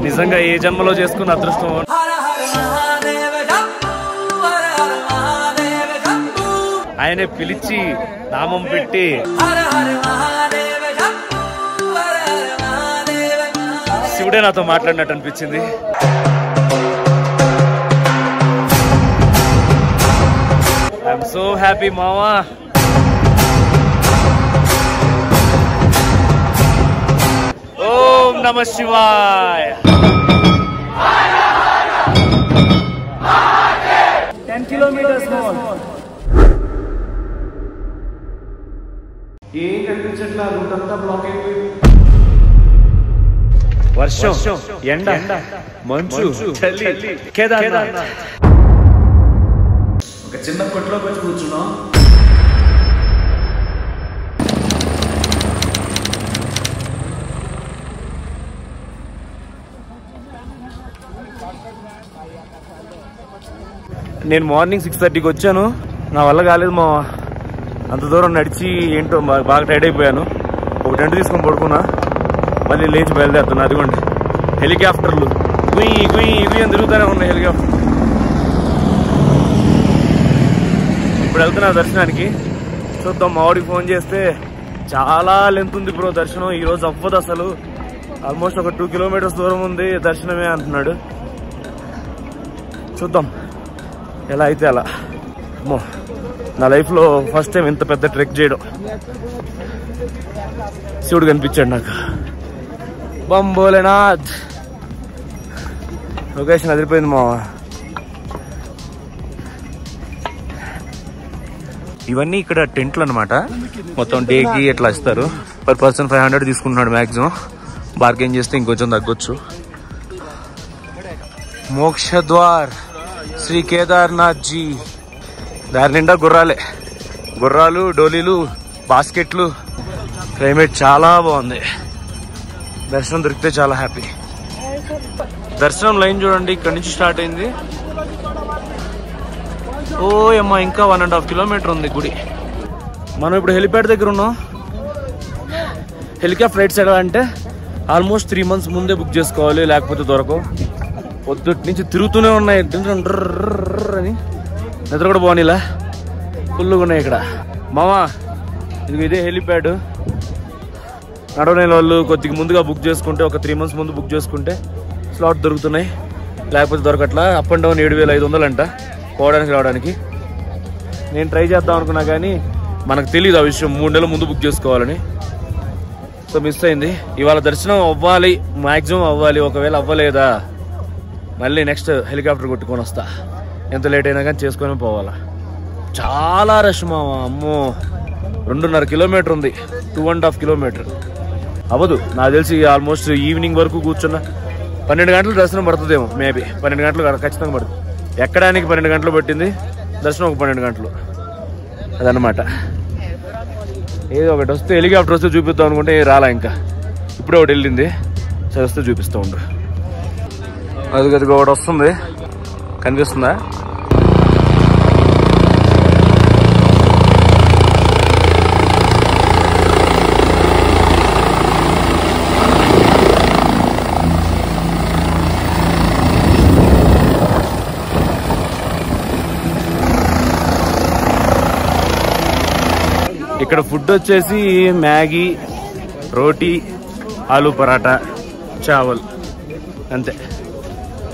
నిజంగా ఏ జన్మలో చేసుకున్న అదృష్టం. ఆయనే పిలిచి నామం పెట్టి శివుడే నాతో మాట్లాడినట్టు అనిపించింది. ఐఎమ్ సో హ్యాపీ మావా. ఓం నమ శివాయ. 10 కిలోమీటర్స్ ఏం కనిపించట్లా, రూటంతా బ్లాక్ అయిపోయింది. వర్షం, ఎండ, మంచు, చలి, కేదార్నాథ్. ఒక చిన్న కొట్టులోకి వచ్చి కూర్చున్నాం. నేను మార్నింగ్ 6:30కి వచ్చాను. నా వల్ల కాలేదు మా అంత దూరం నడిచి, ఏంటో బాగా టైర్డ్ అయిపోయాను. ఒక టెంట్ తీసుకొని పడుకున్నా, మళ్ళీ లేచి బయలుదేరుతున్నా. అదిగోండి హెలికాప్టర్లు గుయ్యి గుయ్యి గుయ్యి అని తిరుగుతూనే ఉన్నాయి హెలికాప్టర్. ఇప్పుడు వెళ్తున్నా దర్శనానికి. చూద్దాం, మా వాడికి ఫోన్ చేస్తే చాలా లెంత్ ఉంది బ్రో దర్శనం, ఈరోజు అవ్వదు అసలు, ఆల్మోస్ట్ ఒక 2 కిలోమీటర్స్ దూరం ఉంది దర్శనమే అంటున్నాడు. చూద్దాం ఎలా అయితే అలా. అమ్మో, నా లైఫ్లో ఫస్ట్ టైం ఇంత పెద్ద ట్రెక్ చేయడం. శివుడు కనిపించాడు నాకు. బంబోలేనాథ్ లొకేషన్ అదిరిపోయింది మావా. ఇవన్నీ ఇక్కడ టెంట్లు అనమాట. మొత్తం డేకి ఎట్లా ఇస్తారు. పర్ పర్సన్ 500 తీసుకుంటున్నాడు మ్యాక్సిమం. బార్గెన్ చేస్తే ఇంకొంచెం తగ్గొచ్చు. మోక్ష ద్వార్ శ్రీ కేదార్నాథ్ జీ. దారి నిండా గుర్రాలు, డోలీలు, బాస్కెట్లు. క్లైమేట్ చాలా బాగుంది. దర్శనం దొరికితే చాలా హ్యాపీ. దర్శనం లైన్ చూడండి, ఇక్కడ నుంచి స్టార్ట్ అయింది. ఓ అమ్మా, ఇంకా 1.5 కిలోమీటర్ ఉంది గుడి. మనం ఇప్పుడు హెలిప్యాడ్ దగ్గర ఉన్నాం. హెలికాప్టర్ ఫ్లైట్స్ ఎలా అంటే ఆల్మోస్ట్ 3 months ముందే బుక్ చేసుకోవాలి, లేకపోతే దొరకవు. పొద్దుటి నుంచి తిరుగుతూనే ఉన్నాయి అని. నిద్ర కూడా బాగునిలా, ఫుల్గా ఉన్నాయి ఇక్కడ. మామా ఇదే హెలిప్యాడ్. నడవలేని వాళ్ళు కొద్దిగా ముందుగా బుక్ చేసుకుంటే, ఒక 3 months ముందు బుక్ చేసుకుంటే స్లాట్ దొరుకుతున్నాయి, లేకపోతే దొరకట్లా. అప్ అండ్ డౌన్ 7,500 అంట పోవడానికి రావడానికి. నేను ట్రై చేద్దాం అనుకున్నా కానీ మనకు తెలియదు ఆ విషయం, 3 నెలల ముందు బుక్ చేసుకోవాలని. సో మిస్ అయింది. ఇవాళ దర్శనం అవ్వాలి, మ్యాక్సిమం అవ్వాలి. ఒకవేళ అవ్వలేదా మళ్ళీ నెక్స్ట్ హెలికాప్టర్ కొట్టుకొని వస్తా. ఎంత లేట్ అయినా కానీ చేసుకొని పోవాలా. చాలా రష్ మావా. అమ్మో, 2.5 కిలోమీటర్ ఉంది, 2.5 కిలోమీటర్ అవ్వదు నాకు తెలిసి. ఆల్మోస్ట్ ఈవినింగ్ వరకు కూర్చున్నా 12 గంటలు దర్శనం పడుతుందేమో, మేబీ 12 గంటలు ఖచ్చితంగా పడుతుంది. ఎక్కడానికి 12 గంటలు పట్టింది, దర్శనం ఒక 12 గంటలు. అదనమాట. ఏదో ఒకటి వస్తే, హెలికాప్టర్ వస్తే చూపిద్దాం అనుకుంటే రాలా. ఇంకా ఇప్పుడే ఒకటి వెళ్ళింది, సరే వస్తే చూపిస్తూ ఉండు. అది ఒకటి వస్తుంది, కనిపిస్తుందా? ఇక్కడ ఫుడ్ వచ్చేసి మ్యాగీ, రోటీ, ఆలూ పరాటా, చావల్, అంతే.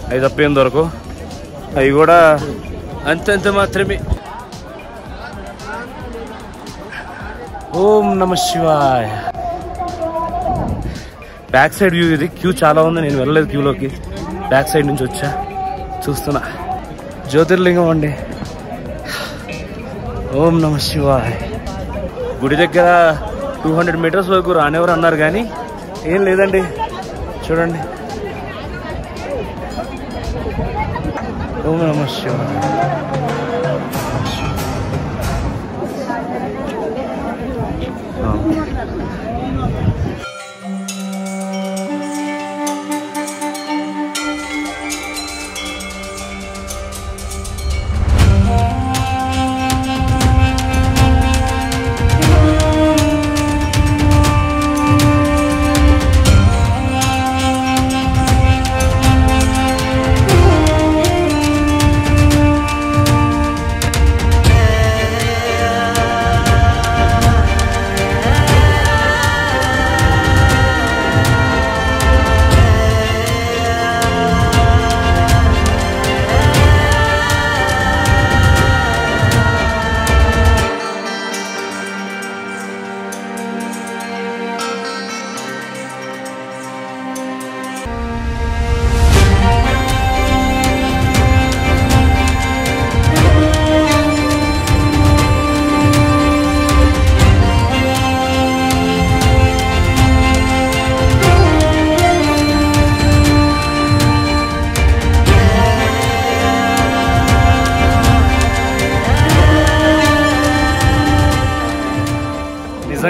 అవి తప్పేం దొరకవు. అవి కూడా అంతంత మాత్రమే. ఓం నమ శివాయ. బ్యాక్ సైడ్ వ్యూ ఇది. క్యూ చాలా ఉంది, నేను వెళ్ళలేదు క్యూలోకి. బ్యాక్ సైడ్ నుంచి వచ్చా, చూస్తున్నా. జ్యోతిర్లింగం అండి. ఓం నమ శివాయ. గుడి దగ్గర 200 మీటర్స్ వరకు రానివ్వరు అన్నారు కానీ ఏం లేదండి, చూడండి. ఓం నమః శివాయ.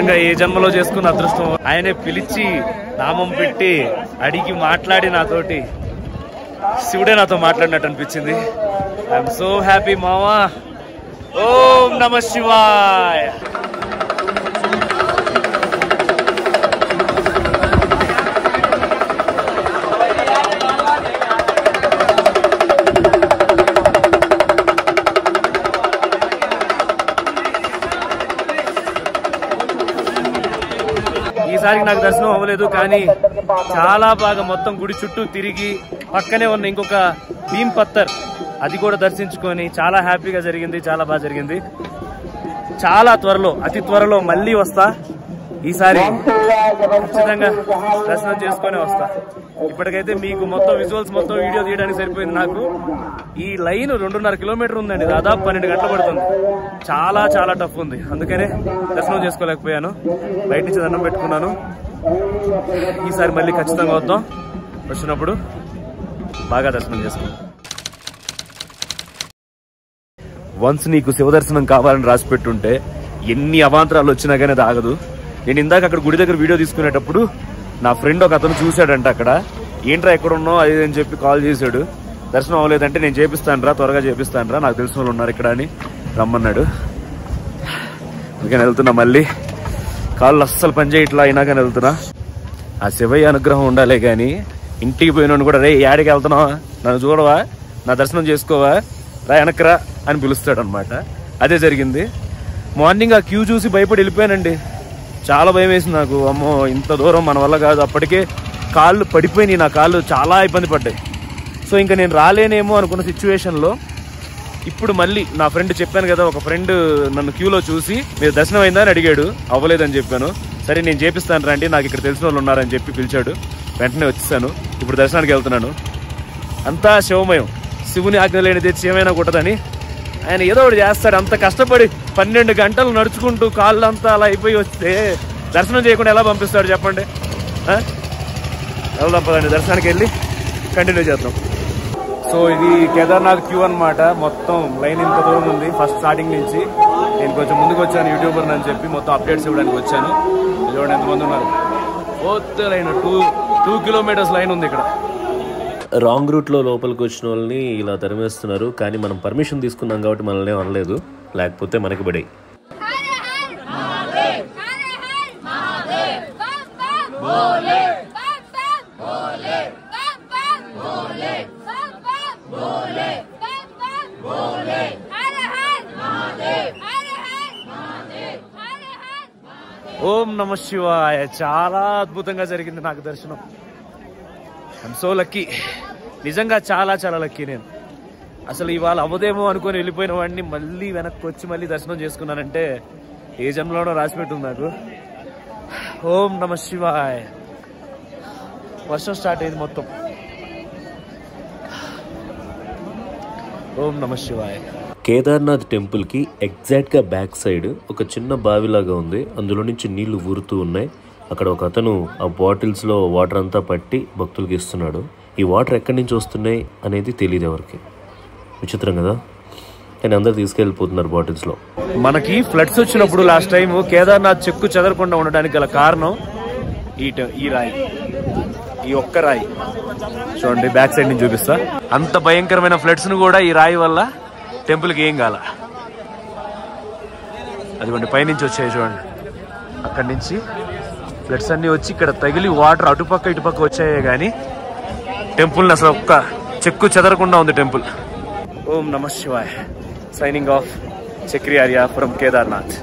నిజంగా ఏ జన్మలో చేసుకున్న అదృష్టం. ఆయనే పిలిచి నామం పెట్టి అడిగి మాట్లాడి నాతోటి శివుడే నాతో మాట్లాడినట్టు అనిపించింది. ఐఎమ్ సో హ్యాపీ మావా. ఓం నమ శివాయ. ఈసారికి నాకు దర్శనం అవ్వలేదు, కానీ చాలా బాగా మొత్తం గుడి చుట్టూ తిరిగి పక్కనే ఉన్న ఇంకొక భీమ్ పత్తర్ అది కూడా దర్శించుకొని చాలా హ్యాపీగా జరిగింది. చాలా బాగా జరిగింది. చాలా త్వరలో, అతి త్వరలో మళ్ళీ వస్తా. ఈసారి ఖచ్చితంగా దర్శనం చేసుకొని వస్తా. ఇప్పటికైతే మీకు మొత్తం విజువల్స్ మొత్తం వీడియో తీయడానికి సరిపోయింది. నాకు ఈ లైన్ 2.5 కిలోమీటర్ ఉందండి. దాదాపు 12 గంటలు పడుతుంది. చాలా చాలా టఫ్ ఉంది. అందుకనే దర్శనం చేసుకోలేకపోయాను. బయట నుంచి దండం పెట్టుకున్నాను. ఈసారి మళ్ళీ ఖచ్చితంగా వద్దాం. వచ్చినప్పుడు బాగా దర్శనం చేసుకుందాం. వన్స్ నీకు శివదర్శనం కావాలని రాసి పెట్టుంటే ఎన్ని అవాంతరాలు వచ్చినా కానీ అది ఆగదు. నేను ఇందాక అక్కడ గుడి దగ్గర వీడియో తీసుకునేటప్పుడు నా ఫ్రెండ్ ఒక అతను చూశాడంట. అక్కడ ఏంట్రా ఎక్కడ ఉన్నావు అది అని చెప్పి కాల్ చేశాడు. దర్శనం అవ్వలేదంటే నేను చేపిస్తాను రా, త్వరగా చేపిస్తాను రా, నాకు తెలిసిన వాళ్ళు ఉన్నారు ఇక్కడ అని రమ్మన్నాడు. అందుకని వెళ్తున్నా. మళ్ళీ కాళ్ళు అస్సలు పనిచేయట్లా, అయినా కానీ వెళ్తున్నా. ఆ శివయ్య అనుగ్రహం ఉండాలే కానీ ఇంటికి పోయినోడు కూడా రే యాడికి వెళ్తున్నావా, నన్ను చూడవా, నా దర్శనం చేసుకోవా, రా వెనక్రా అని పిలుస్తాడు అనమాట. అదే జరిగింది. మార్నింగ్ ఆ క్యూ చూసి భయపడి వెళ్ళిపోయానండి. చాలా భయం వేసింది నాకు. అమ్మో ఇంత దూరం మన వల్ల కాదు. అప్పటికే కాళ్ళు పడిపోయినాయి, నా కాళ్ళు చాలా ఇబ్బంది పడ్డాయి. సో ఇంకా నేను రాలేనేమో అనుకున్న సిచ్యువేషన్లో ఇప్పుడు మళ్ళీ నా ఫ్రెండ్ చెప్పాను కదా, ఒక ఫ్రెండ్ నన్ను క్యూలో చూసి మీరు దర్శనం అయిందా అని అడిగాడు. అవ్వలేదని చెప్పాను. సరే నేను చేపిస్తాను రండి, నాకు ఇక్కడ తెలిసిన వాళ్ళు ఉన్నారని చెప్పి పిలిచాడు. వెంటనే వచ్చేసాను. ఇప్పుడు దర్శనానికి వెళ్తున్నాను. అంతా శివమయం. శివుని ఆజ్ఞ లేనిది ఏమైనా కుట్టదని ఆయన ఏదో ఒకటి చేస్తాడు. అంత కష్టపడి 12 గంటలు నడుచుకుంటూ కాళ్ళంతా అలా అయిపోయి వస్తే దర్శనం చేయకుండా ఎలా పంపిస్తాడు చెప్పండి. వెళ్దాం పదండి, దర్శనానికి వెళ్ళి కంటిన్యూ చేద్దాం. సో ఇది కేదార్నాథ్ క్యూ అనమాట. మొత్తం లైన్ ఇంత దూరం ఉంది. ఫస్ట్ స్టార్టింగ్ నుంచి నేను కొంచెం ముందుకు వచ్చాను యూట్యూబర్ అని చెప్పి మొత్తం అప్డేట్స్ ఇవ్వడానికి వచ్చాను. చూడండి ఎంతమంది ఉన్నారు. పోతే లైన్ 2 కిలోమీటర్స్ లైన్ ఉంది ఇక్కడ. రాంగ్ రూట్లో లోపలికి వచ్చిన వాళ్ళని ఇలా తరిమేస్తున్నారు. కానీ మనం పర్మిషన్ తీసుకున్నాం కాబట్టి మనల్ని అనలేదు, లేకపోతే మనకి పడాయి. ఓం నమ శివాయ. చాలా అద్భుతంగా జరిగింది నాకు దర్శనం. I'm so lucky. నిజంగా చాలా చాలా లక్కీ. నేను అసలు ఇవాళ అవ్వదేమో అనుకొని వెళ్ళిపోయిన వాడిని మళ్ళీ వెనక్కి వచ్చి మళ్ళీ దర్శనం చేసుకున్నానంటే ఏ జన్మలోనో రాసిపెట్టుంది నాకు. ఓం నమ శివాయ. వర్షం స్టార్ట్ అయింది మొత్తం. ఓం నమ శివాయ. కేదార్నాథ్ టెంపుల్కి ఎగ్జాక్ట్గా బ్యాక్ సైడ్ ఒక చిన్న బావిలాగా ఉంది. అందులో నుంచి నీళ్లు ఊరుతూ ఉన్నాయి. అక్కడ ఒక అతను ఆ బాటిల్స్లో వాటర్ అంతా పట్టి భక్తులకి ఇస్తున్నాడు. ఈ వాటర్ ఎక్కడి నుంచి వస్తున్నాయి అనేది తెలియదు ఎవరికి. విచిత్రం కదా, కానీ అందరు తీసుకెళ్ళిపోతున్నారు బాటిల్స్లో. మనకి ఫ్లడ్స్ వచ్చినప్పుడు లాస్ట్ టైం కేదార్నాథ్ చెక్కు చెదరకుండా ఉండడానికి గల కారణం ఈ రాయి, ఈ ఒక్క రాయి. చూడండి బ్యాక్ సైడ్ నుంచి చూపిస్తా. అంత భయంకరమైన ఫ్లడ్స్ ను కూడా ఈ రాయి వల్ల టెంపుల్కి ఏం కాల. అదిగోండి పైనుంచి వచ్చాయి చూడండి. అక్కడి నుంచి ఫ్లడ్స్ అన్ని వచ్చి ఇక్కడ తగిలి వాటర్ అటుపక్క ఇటుపక్క వచ్చాయే కానీ టెంపుల్ అసలు ఒక్క చెక్కు చెదరకుండా ఉంది టెంపుల్. ఓం నమ శివాయ. Signing off Chakri Arya from Kedarnath.